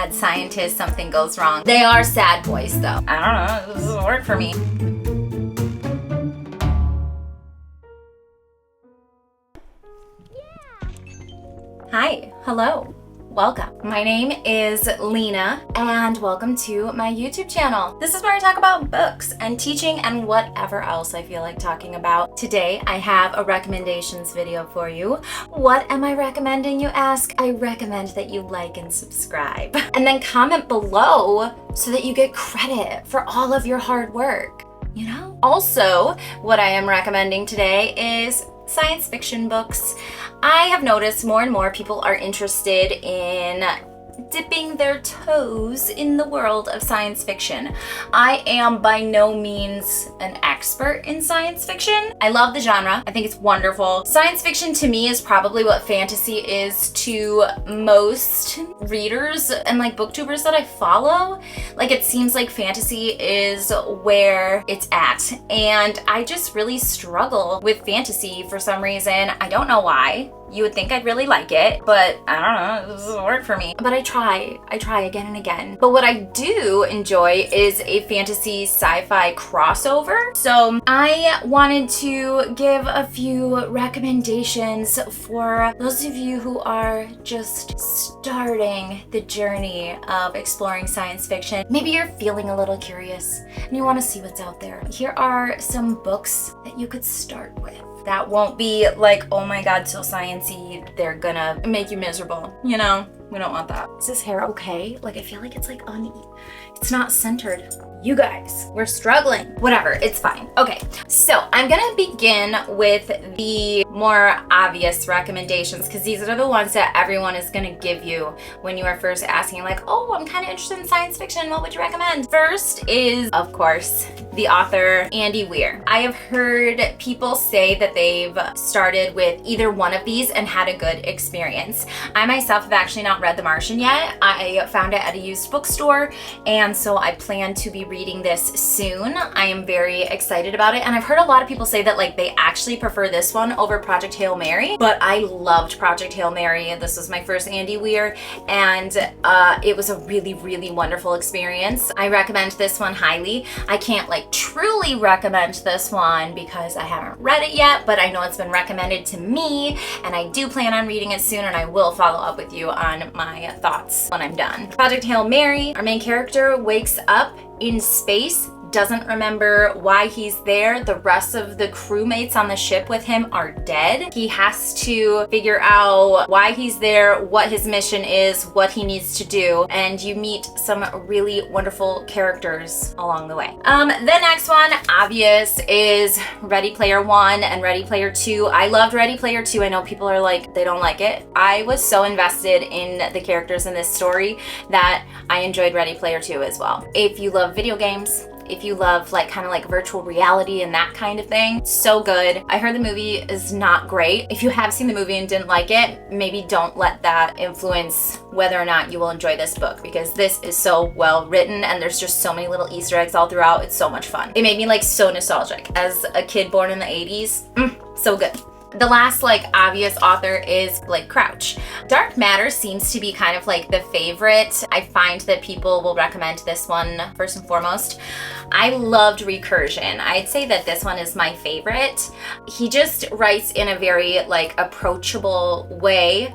mad scientist, something goes wrong. They are sad boys though. I don't know, this doesn't work for me. Hi, hello, welcome. My name is Lena and welcome to my YouTube channel. This is where I talk about books and teaching and whatever else I feel like talking about. Today I have a recommendations video for you. What am I recommending, you ask? I recommend that you like and subscribe and then comment below so that you get credit for all of your hard work, you know? Also, what I am recommending today is science fiction books. I have noticed more and more people are interested in dipping their toes in the world of science fiction. I am by no means an expert in science fiction. I love the genre. I think it's wonderful. Science fiction to me is probably what fantasy is to most readers and like booktubers that I follow. Like it seems like fantasy is where it's at. And I just really struggle with fantasy for some reason. I don't know why. You would think I'd really like it, but I don't know, it doesn't work for me. But I try again and again. But what I do enjoy is a fantasy sci-fi crossover. So I wanted to give a few recommendations for those of you who are just starting the journey of exploring science fiction. Maybe you're feeling a little curious and you want to see what's out there. Here are some books that you could start with. That won't be like, oh my god, so sciencey, they're gonna make you miserable. You know, we don't want that. Is this hair okay? Like, I feel like it's like it's not centered. You guys, we're struggling. Whatever, it's fine. Okay, so I'm gonna begin with the more obvious recommendations because these are the ones that everyone is gonna give you when you are first asking like, oh, I'm kind of interested in science fiction. What would you recommend? First is, of course, the author Andy Weir. I have heard people say that they've started with either one of these and had a good experience. I myself have actually not read The Martian yet. I found it at a used bookstore, and so I plan to be reading this soon. I am very excited about it, and I've heard a lot of people say that like they actually prefer this one over Project Hail Mary, but I loved Project Hail Mary. This was my first Andy Weir, and it was a really, really wonderful experience. I recommend this one highly. I can't like truly recommend this one because I haven't read it yet, but I know it's been recommended to me, and I do plan on reading it soon, and I will follow up with you on my thoughts when I'm done. Project Hail Mary, our main character wakes up in space, doesn't remember why he's there. The rest of the crewmates on the ship with him are dead. He has to figure out why he's there, what his mission is, what he needs to do, and you meet some really wonderful characters along the way. The next one, obvious, is Ready Player One and Ready Player Two. I loved Ready Player Two. I know people are like, they don't like it. I was so invested in the characters in this story that I enjoyed Ready Player Two as well. If you love video games, if you love like kind of like virtual reality and that kind of thing, so good. I heard the movie is not great. If you have seen the movie and didn't like it, maybe don't let that influence whether or not you will enjoy this book, because this is so well written and there's just so many little Easter eggs all throughout. It's so much fun. It made me like so nostalgic as a kid born in the 80s. So good. The last like obvious author is Blake Crouch. Dark Matter seems to be kind of like the favorite. I find that people will recommend this one first and foremost. I loved Recursion. I'd say that this one is my favorite. He just writes in a very like approachable way.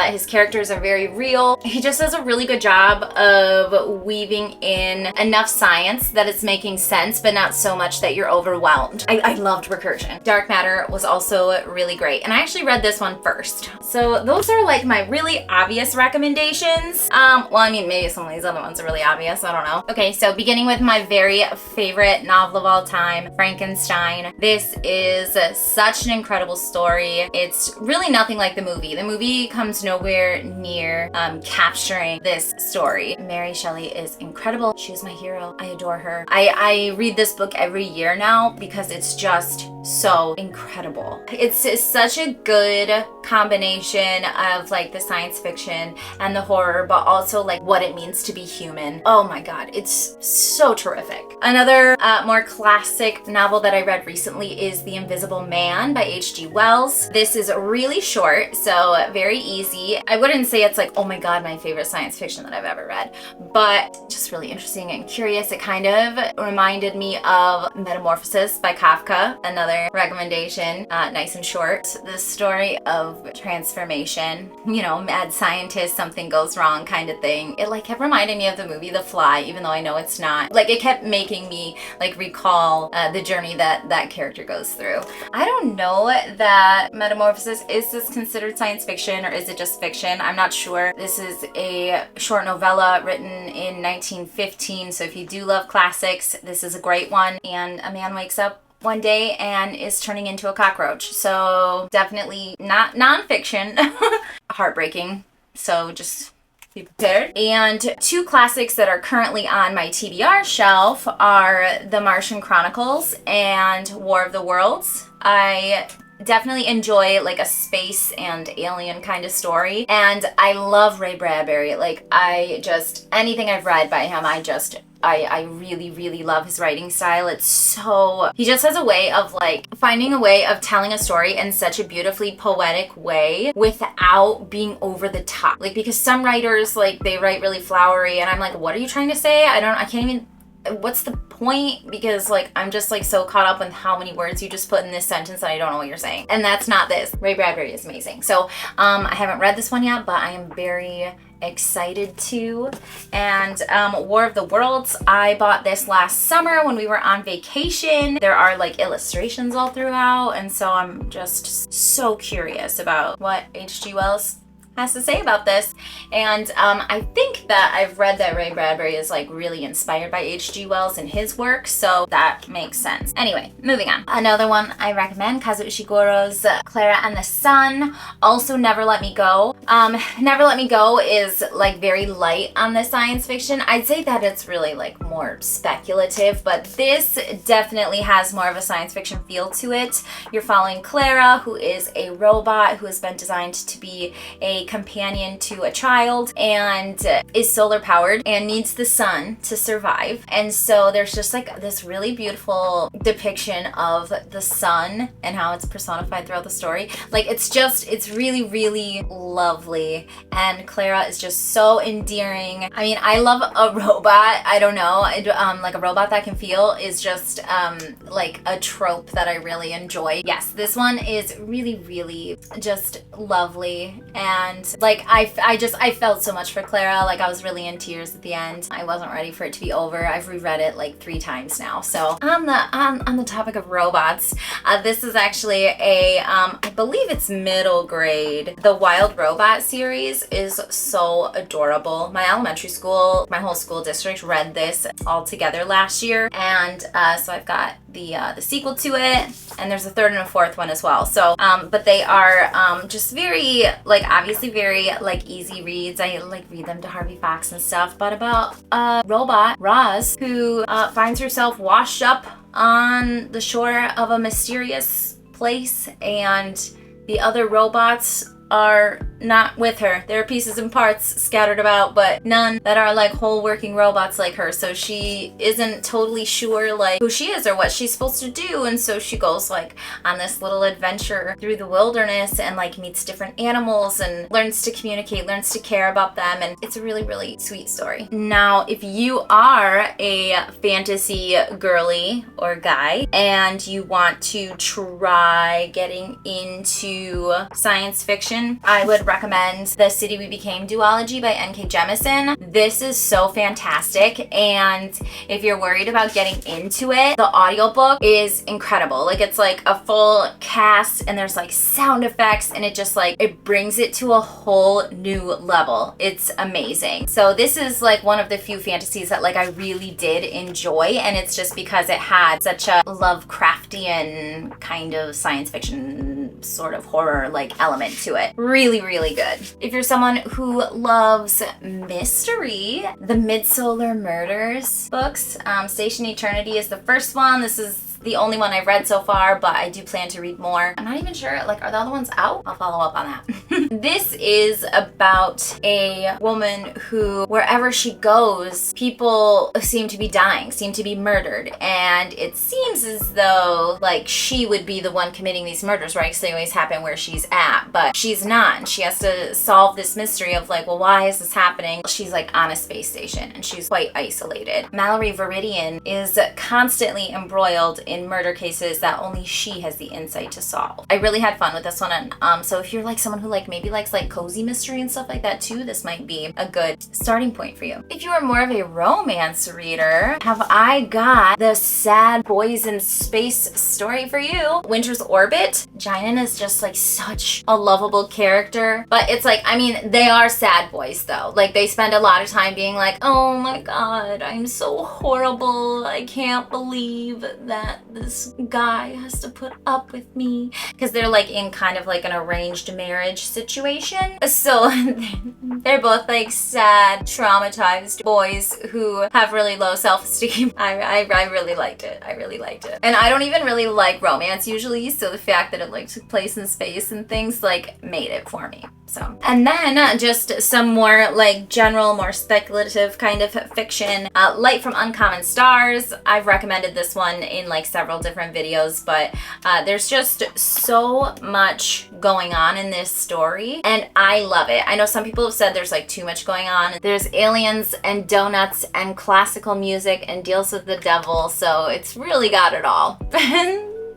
His characters are very real. He just does a really good job of weaving in enough science that it's making sense, but not so much that you're overwhelmed. I loved Recursion. Dark Matter was also really great, and I actually read this one first. So those are like my really obvious recommendations. Well, I mean, maybe some of these other ones are really obvious. I don't know. Okay, so beginning with my very favorite novel of all time, Frankenstein. This is such an incredible story. It's really nothing like the movie. The movie comes nowhere near capturing this story. Mary Shelley is incredible. She's my hero. I adore her. I read this book every year now because it's just so incredible. It's is such a good combination of like the science fiction and the horror, but also like what it means to be human. Oh my god, it's so terrific. Another more classic novel that I read recently is The Invisible Man by H.G. Wells. This is really short, so very easy. I wouldn't say it's like, oh my god, my favorite science fiction that I've ever read, but just really interesting and curious. It kind of reminded me of Metamorphosis by Kafka, another recommendation, nice and short. The story of transformation, you know, mad scientist, something goes wrong kind of thing. It like kept reminding me of the movie The Fly, even though I know it's not. Like it kept making me like recall the journey that that character goes through. I don't know that Metamorphosis, is this considered science fiction or is it just fiction? I'm not sure. This is a short novella written in 1915, so if you do love classics, this is a great one. And a man wakes up one day and is turning into a cockroach. So definitely not nonfiction. Heartbreaking. So just be prepared. And two classics that are currently on my TBR shelf are The Martian Chronicles and War of the Worlds. I definitely enjoy like a space and alien kind of story, and I love Ray Bradbury. Like anything I've read by him, I really, really love his writing style. It's so, he just has a way of like finding a way of telling a story in such a beautifully poetic way without being over the top. Like, because some writers, like, they write really flowery and I'm like, what are you trying to say? I can't even, what's the point? Because like I'm just like so caught up in how many words you just put in this sentence that I don't know what you're saying. And that's not this. Ray Bradbury is amazing. So I haven't read this one yet, but I am very excited to. And War of the Worlds, I bought this last summer when we were on vacation. There are like illustrations all throughout, and so I'm just so curious about what H.G. Wells has to say about this. And I think that I've read that Ray Bradbury is like really inspired by H.G. Wells and his work, so that makes sense. Anyway, moving on. Another one I recommend, Kazuo Ishiguro's Clara and the Sun. Also Never Let Me Go. Never Let Me Go is like very light on the science fiction. I'd say that it's really like more speculative, but this definitely has more of a science fiction feel to it. You're following Clara, who is a robot who has been designed to be a companion to a child and is solar powered and needs the sun to survive. And so there's just like this really beautiful depiction of the sun and how it's personified throughout the story. Like it's really, really lovely, and Clara is just so endearing. I mean, I love a robot. I don't know, like a robot that can feel is just like a trope that I really enjoy. Yes, this one is really, really just lovely. And like I felt so much for Clara. Like I was really in tears at the end. I wasn't ready for it to be over. I've reread it like 3 times now. So on the topic of robots, this is actually a I believe it's middle grade. The Wild Robot series is so adorable. My elementary school, my whole school district read this all together last year, and so I've got the sequel to it, and there's a 3rd and a 4th one as well. So but they are just very like obviously very like easy reads. I like read them to Harvey Fox and stuff, but about a robot, Roz, who finds herself washed up on the shore of a mysterious place, and the other robots are not with her. There are pieces and parts scattered about, but none that are like whole working robots like her. So she isn't totally sure like who she is or what she's supposed to do. And so she goes like on this little adventure through the wilderness and like meets different animals and learns to communicate, learns to care about them. And it's a really, really sweet story. Now, if you are a fantasy girly or guy and you want to try getting into science fiction, I would recommend The City We Became duology by N.K. Jemisin. This is so fantastic, and if you're worried about getting into it, the audiobook is incredible. Like it's like a full cast and there's like sound effects, and it just like it brings it to a whole new level. It's amazing. So this is like one of the few fantasies that like I really did enjoy, and it's just because it had such a Lovecraftian kind of science fiction sort of horror like element to it. Really, really good. If you're someone who loves mystery, the Midsolar Murders books, Station Eternity is the first one. This is the only one I've read so far, but I do plan to read more. I'm not even sure, like, are the other ones out? I'll follow up on that. This is about a woman who, wherever she goes, people seem to be dying, seem to be murdered, and it seems as though, like, she would be the one committing these murders, right? Because they always happen where she's at, but she's not, and she has to solve this mystery of, like, well, why is this happening? She's, like, on a space station, and she's quite isolated. Mallory Veridian is constantly embroiled in murder cases that only she has the insight to solve. I really had fun with this one, and so if you're, like, someone who, like, maybe likes, like, cozy mystery and stuff like that too, this might be a good starting point for you. If you are more of a romance reader, have I got the sad boys in space story for you. Winter's Orbit. Jinan is just, like, such a lovable character, but it's like, I mean, they are sad boys though. Like, they spend a lot of time being like, oh my god, I'm so horrible. I can't believe that this guy has to put up with me. Because they're, like, in kind of like an arranged marriage situation. So they're both, like, sad, traumatized boys who have really low self-esteem. I really liked it. I really liked it. And I don't even really like romance usually, so the fact that it, like, took place in space and things, like, made it for me. So, and then just some more, like, general, more speculative kind of fiction. Light from Uncommon Stars. I've recommended this one in, like, several different videos, but there's just so much going on in this story, and I love it. I know some people have said there's, like, too much going on. There's aliens and donuts and classical music and deals with the devil, so it's really got it all.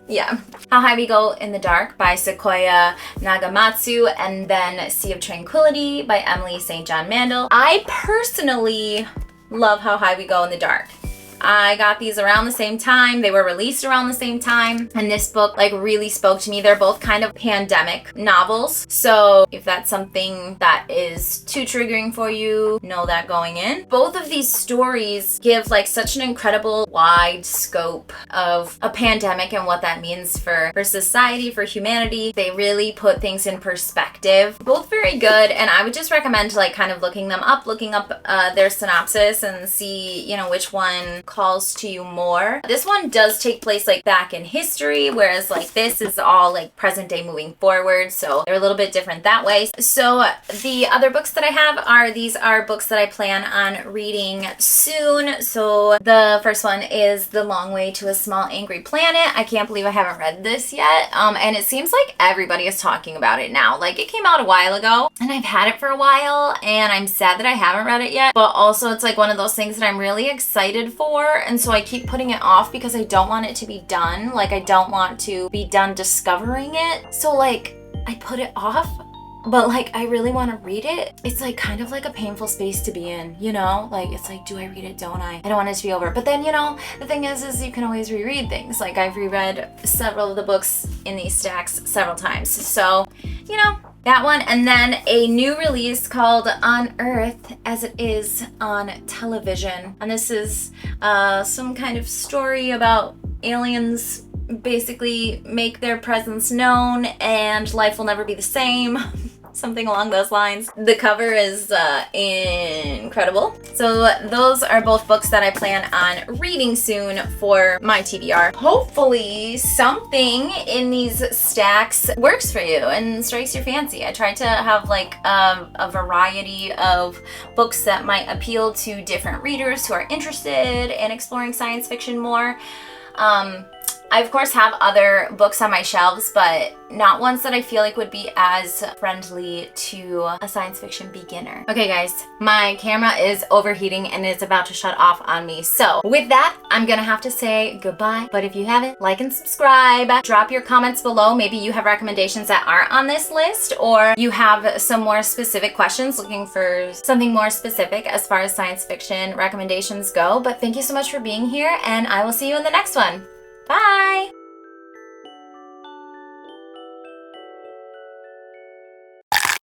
Yeah. How High We Go in the Dark by Sequoia Nagamatsu, and then Sea of Tranquility by Emily St. John Mandel. I personally love How High We Go in the Dark. I got these around the same time. They were released around the same time. And this book, like, really spoke to me. They're both kind of pandemic novels. So if that's something that is too triggering for you, know that going in. Both of these stories give, like, such an incredible wide scope of a pandemic and what that means for society, for humanity. They really put things in perspective. Both very good. And I would just recommend, like, kind of looking up their synopsis and see, you know, which one calls to you more. This one does take place, like, back in history, whereas, like, this is all, like, present day moving forward, so they're a little bit different that way. So the other books that I have these are books that I plan on reading soon. So the first one is The Long Way to a Small Angry Planet. I can't believe I haven't read this yet, and it seems like everybody is talking about it now. Like, it came out a while ago, and I've had it for a while, and I'm sad that I haven't read it yet, but also it's, like, one of those things that I'm really excited for, and so I keep putting it off because I don't want it to be done. Like, I don't want to be done discovering it. So, like, I put it off, but, like, I really want to read it. It's, like, kind of like a painful space to be in, you know? Like, it's like, do I read it? Don't I? I don't want it to be over. But then, you know, the thing is you can always reread things. Like, I've reread several of the books in these stacks several times. So, you know, that one. And then a new release called On Earth as It Is on Television. And this is some kind of story about aliens basically make their presence known and life will never be the same. Something along those lines. The cover is incredible. So those are both books that I plan on reading soon for my TBR. Hopefully something in these stacks works for you and strikes your fancy. I tried to have, like, a variety of books that might appeal to different readers who are interested in exploring science fiction more. I, of course, have other books on my shelves, but not ones that I feel like would be as friendly to a science fiction beginner. Okay, guys, my camera is overheating and it's about to shut off on me. So with that, I'm gonna have to say goodbye. But if you haven't, like and subscribe. Drop your comments below. Maybe you have recommendations that aren't on this list, or you have some more specific questions, looking for something more specific as far as science fiction recommendations go. But thank you so much for being here, and I will see you in the next one. Bye!